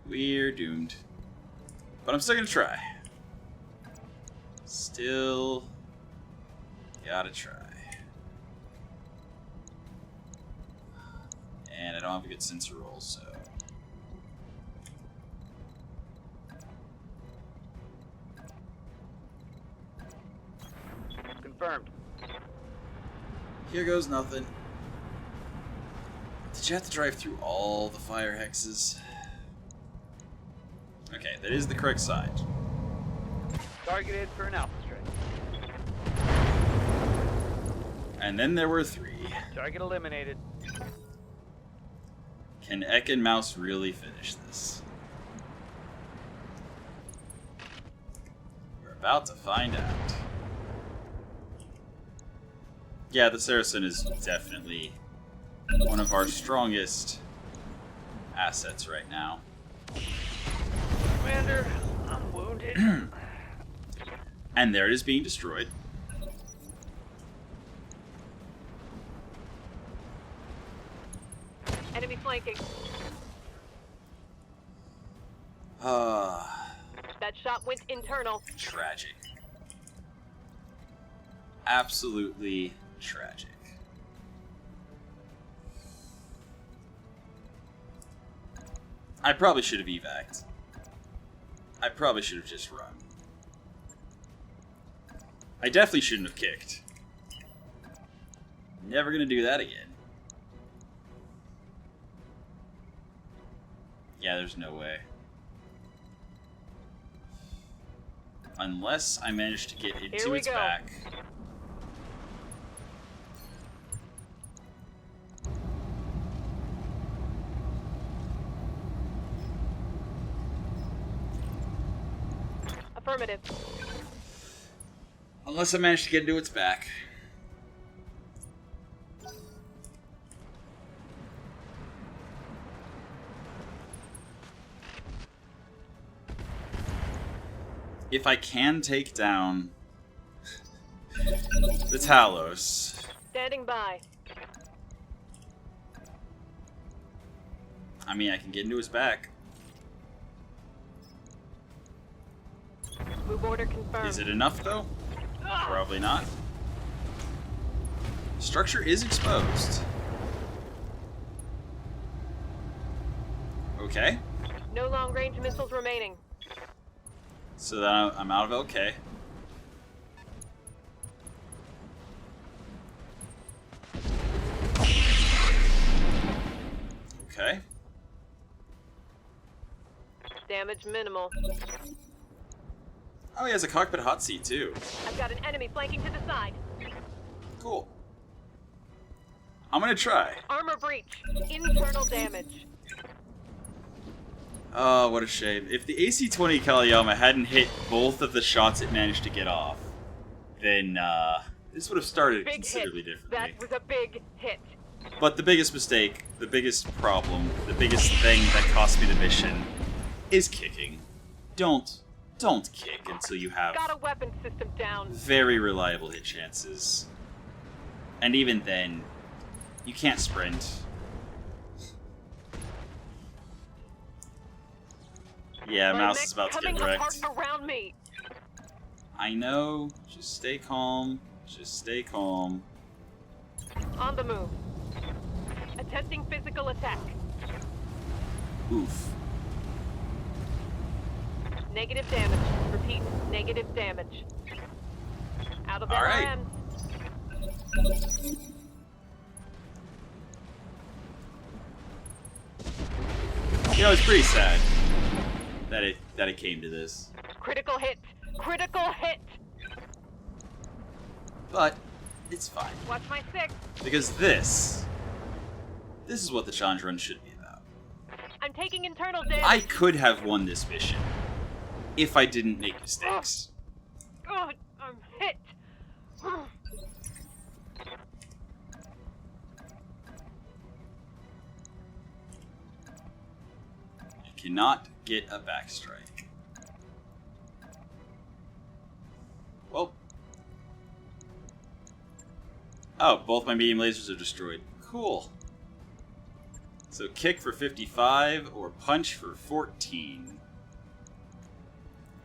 We're doomed. But I'm still gonna try. Still gotta try. And I don't have a good sensor roll, so. Confirmed. Here goes nothing. Did you have to drive through all the fire hexes? Okay, that is the correct side. Targeted for an alpha strike. And then there were 3. Target eliminated. Can Eck and Mouse really finish this? We're about to find out. Yeah, the Saracen is definitely one of our strongest assets right now. Commander, I'm wounded. And there it is being destroyed. Enemy flanking. That shot went internal. Tragic. Absolutely tragic. I probably should have evac'd. I probably should have just run. I definitely shouldn't have kicked. Never gonna do that again. Yeah, there's no way. Unless I manage to get Here into we its go. back. Affirmative. Unless I manage to get into its back. If I can take down the Talos, Standing by. I mean, I can get into his back. Move order confirmed. Is it enough, though? Probably not. Structure is exposed. Okay. No long-range missiles remaining. So then I'm out of LK. Okay. Damage minimal. Oh, he has a cockpit hot seat, too. I've got an enemy flanking to the side. Cool. I'm gonna try. Armor breach. Internal damage. Oh, what a shame. If the AC-20 Kaliyama hadn't hit both of the shots it managed to get off, then this would have started Big considerably hit. differently. That was a big hit. But the biggest mistake, the biggest problem, the biggest thing that cost me the mission is kicking. Don't kick until you have Got a weapon system down. very reliable hit chances. And even then, you can't sprint. Yeah, My Mouse mech's is about to get coming apart wrecked. around me. I know. Just stay calm. Just stay calm. On the move. Attempting physical attack. Oof. Negative damage. Repeat, negative damage. Out of All right. LRM. You know, it's pretty sad that it came to this. Critical hit. Critical hit. But it's fine. Watch my six. Because this is what the challenge run should be about. I'm taking internal damage. I could have won this mission if I didn't make mistakes. God, I'm hit. You cannot get a backstrike. Well. Oh, both my medium lasers are destroyed. Cool. So kick for 55 or punch for 14.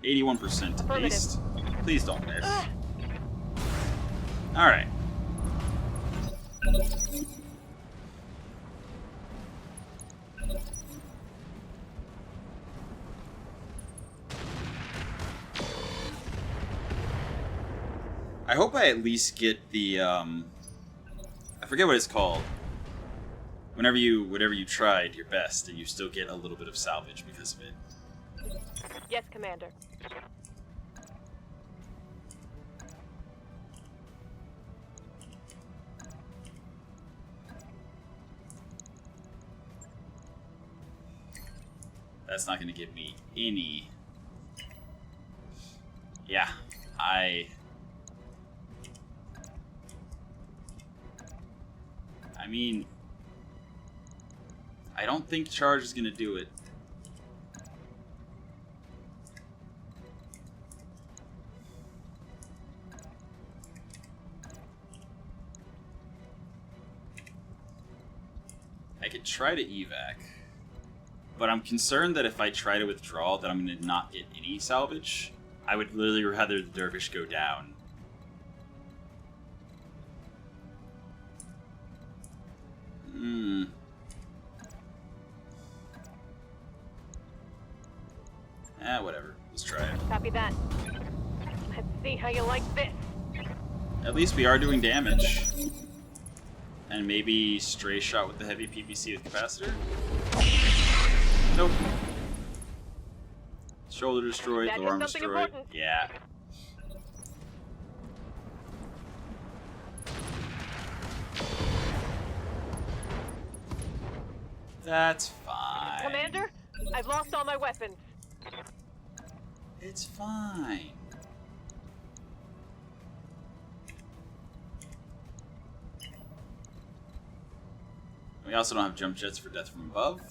81% at least. Please don't miss. Alright. I hope I at least get the, I forget what it's called. Whenever you tried your best and you still get a little bit of salvage because of it. Yes, Commander. That's not going to give me any... Yeah, I mean, I don't think charge is going to do it. I could try to evac, but I'm concerned that if I try to withdraw that I'm going to not get any salvage. I would literally rather the dervish go down. Whatever. Let's try it. Copy that. Let's see how you like this. At least we are doing damage. And maybe stray shot with the heavy PPC with capacitor? Nope. Shoulder destroyed, That lower is arm something destroyed. important. Yeah. That's fine. Commander, I've lost all my weapons. It's fine. We also don't have jump jets for death from above.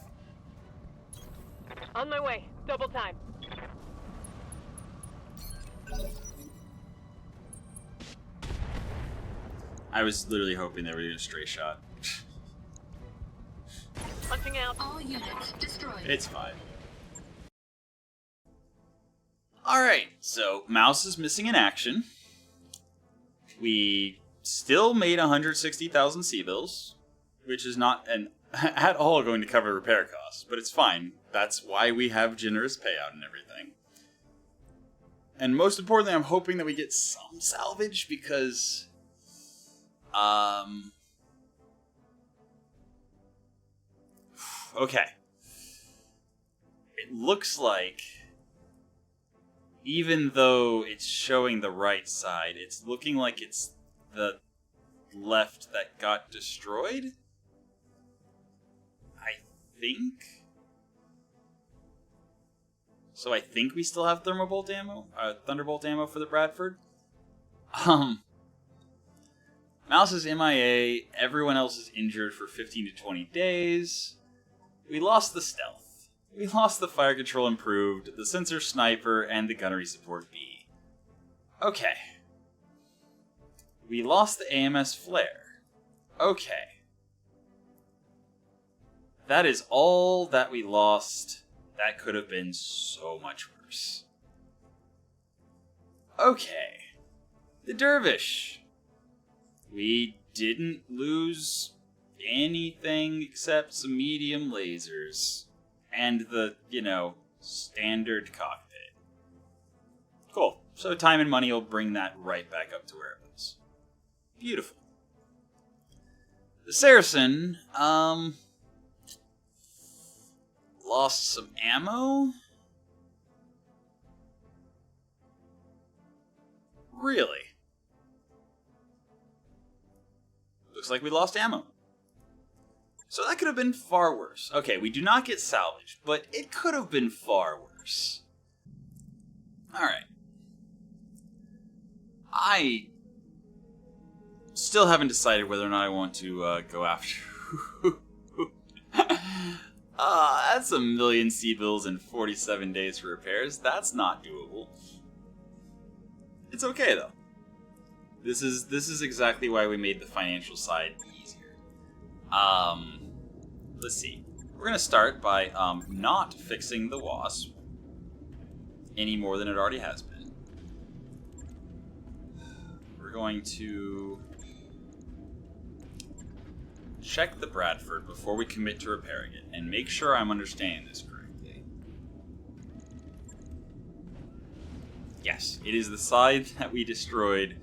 On my way. Double time. I was literally hoping they were doing a stray shot. Punching Moving out. All units destroyed. It's fine. Alright, so Mouse is missing in action. We still made 160,000 C-bills, which is not at all going to cover repair costs, but it's fine. That's why we have generous payout and everything. And most importantly, I'm hoping that we get some salvage because... Okay. It looks like... Even though it's showing the right side, it's looking like it's the left that got destroyed? I think? So I think we still have Thunderbolt ammo for the Bradford? Mouse is MIA, everyone else is injured for 15 to 20 days. We lost the stealth. We lost the fire control improved, the sensor sniper, and the gunnery support B. Okay. We lost the AMS flare. Okay. That is all that we lost. That could have been so much worse. Okay. The Dervish. We didn't lose anything except some medium lasers. And the, standard cockpit. Cool. So time and money will bring that right back up to where it was. Beautiful. The Saracen, lost some ammo? Really? Looks like we lost ammo. So that could have been far worse. Okay, we do not get salvage, but it could have been far worse. Alright. I still haven't decided whether or not I want to go after... that's 1 million C-bills in 47 days for repairs. That's not doable. It's okay, though. This is exactly why we made the financial side easier. Let's see. We're going to start by not fixing the Wasp any more than it already has been. We're going to check the Bradford before we commit to repairing it and make sure I'm understanding this correctly. Yes, it is the side that we destroyed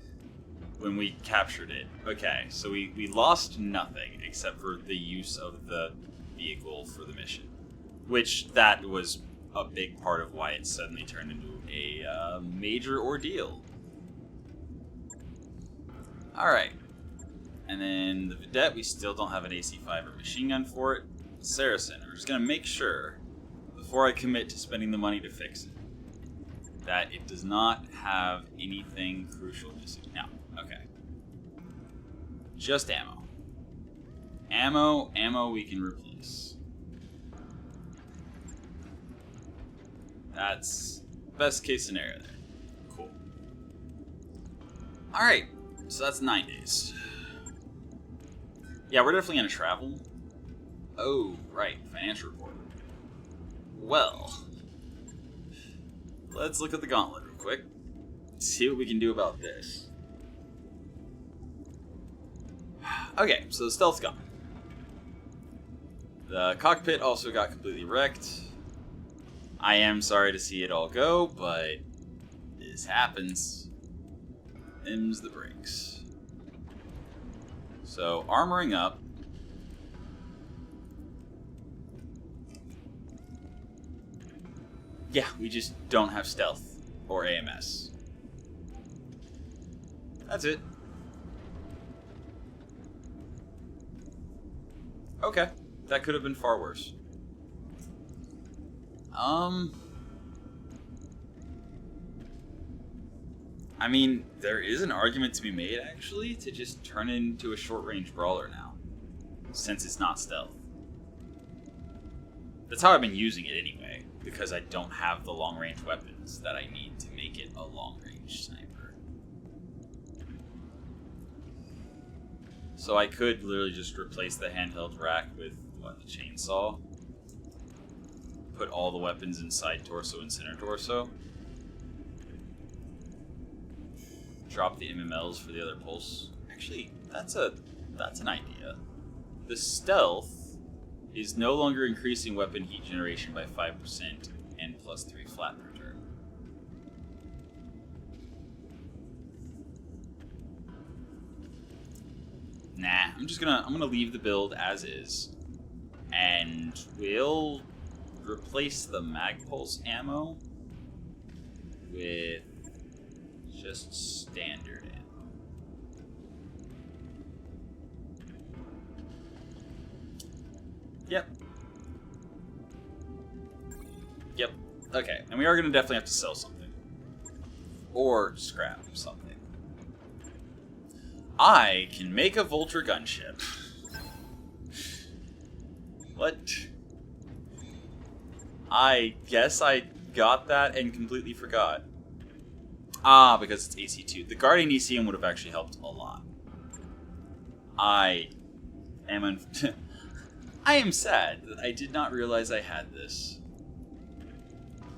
when we captured it. Okay, so we lost nothing except for the use of the vehicle for the mission, which that was a big part of why it suddenly turned into a major ordeal. Alright, and then the Vedette, we still don't have an AC-5 or machine gun for it. Saracen, we're just going to make sure, before I commit to spending the money to fix it, that it does not have anything crucial missing. Now, okay. Just ammo. Ammo we can replace. That's best case scenario there. Cool. Alright, so that's 9 days. Yeah, we're definitely going to travel. Oh, right, financial report. Well, let's look at the gauntlet real quick. See what we can do about this. Okay, so the stealth's gone. The cockpit also got completely wrecked. I am sorry to see it all go, but this happens. Them's the breaks. So, armoring up. Yeah, we just don't have stealth or AMS. That's it. Okay, that could have been far worse. I mean, there is an argument to be made, actually, to just turn it into a short-range brawler now, since it's not stealth. That's how I've been using it anyway, because I don't have the long-range weapons that I need to make it a long-range sniper. So I could literally just replace the handheld rack with what, the chainsaw? Put all the weapons inside torso and center torso. Drop the MMLs for the other pulse. Actually, that's an idea. The stealth is no longer increasing weapon heat generation by 5% and +3 flat return. Nah, I'm gonna leave the build as is, and we'll replace the mag pulse ammo with just standard ammo. Yep. Okay, and we are gonna definitely have to sell something or scrap something. I can make a Vulture gunship. What? I guess I got that and completely forgot. Ah, because it's AC2. The Guardian ECM would have actually helped a lot. I am I am sad that I did not realize I had this.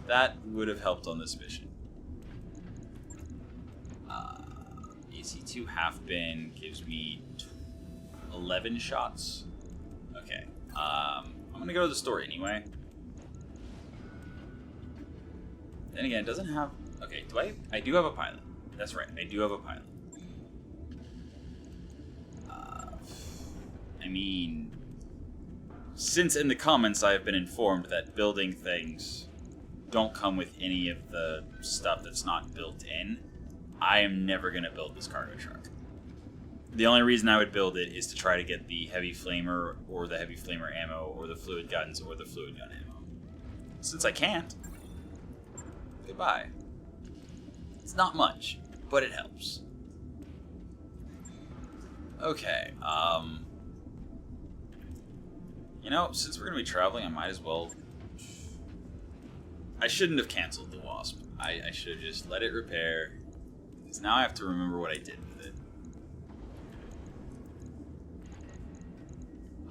That would have helped on this mission. AC2 half bin gives me 11 shots. Okay. I'm gonna go to the store anyway. Then again, it doesn't have... Okay, I do have a pilot. That's right, I do have a pilot. I mean... Since in the comments I have been informed that building things don't come with any of the stuff that's not built in, I am never going to build this cargo truck. The only reason I would build it is to try to get the heavy flamer or the heavy flamer ammo or the fluid guns or the fluid gun ammo. Since I can't, goodbye. It's not much, but it helps. Okay, you know, since we're going to be traveling, I might as well... I shouldn't have canceled the Wasp. I should have just let it repair. Because now I have to remember what I did with it.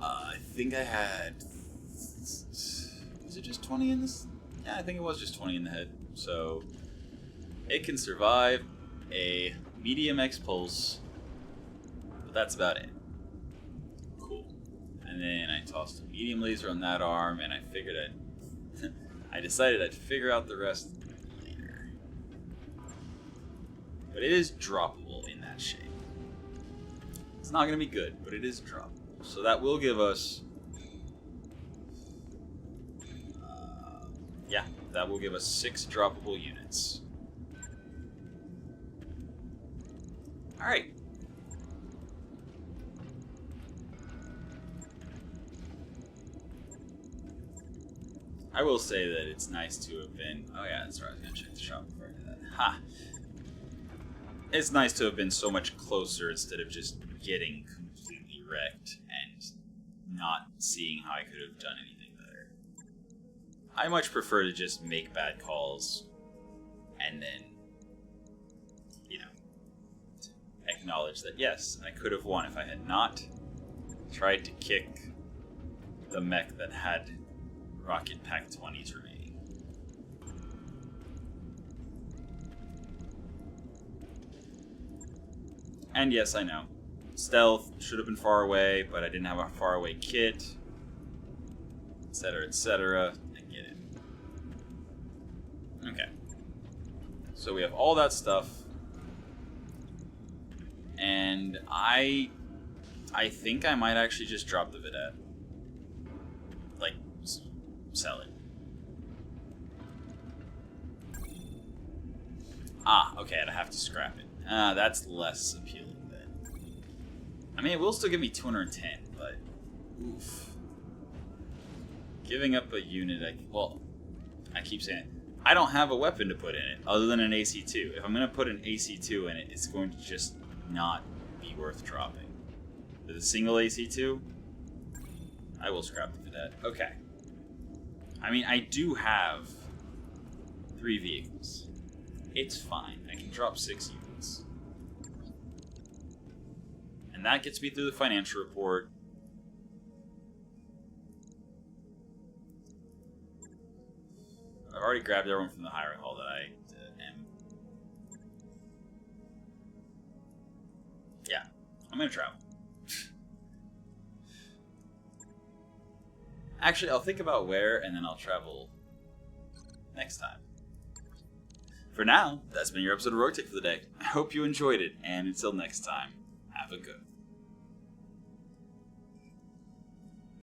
I think I had... Was it just 20 in this? Yeah, I think it was just 20 in the head. So, it can survive a medium X pulse. But that's about it. Cool. And then I tossed a medium laser on that arm, and I figured I decided I'd figure out the rest later. But it is droppable in that shape. It's not going to be good, but it is droppable. So that will give us... yeah, that will give us 6 droppable units. Alright. I will say that it's nice to have been... Oh yeah, that's right, I was going to check the shop before I did that. Ha! It's nice to have been so much closer instead of just getting completely wrecked and not seeing how I could have done anything better. I much prefer to just make bad calls and then, you know, acknowledge that yes, I could have won if I had not tried to kick the mech that had rocket pack 20s remaining. And yes, I know. Stealth should have been far away, but I didn't have a far away kit, etc., etc. I get it. Okay. So we have all that stuff. And I think I might actually just drop the Vidette. Like, sell it. Ah, okay, I'd have to scrap it. That's less appealing then. I mean, it will still give me 210, but... oof. Giving up a unit, I keep saying it. I don't have a weapon to put in it, other than an AC2. If I'm going to put an AC2 in it, it's going to just not be worth dropping. With a single AC2, I will scrap the Vidette. Okay. I mean, I do have 3 vehicles. It's fine. I can drop 6 units. And that gets me through the financial report. I've already grabbed everyone from the hiring hall that I am. Yeah, I'm gonna travel. Actually, I'll think about where, and then I'll travel next time. For now, that's been your episode of Roguetech for the day. I hope you enjoyed it, and until next time, have a good one.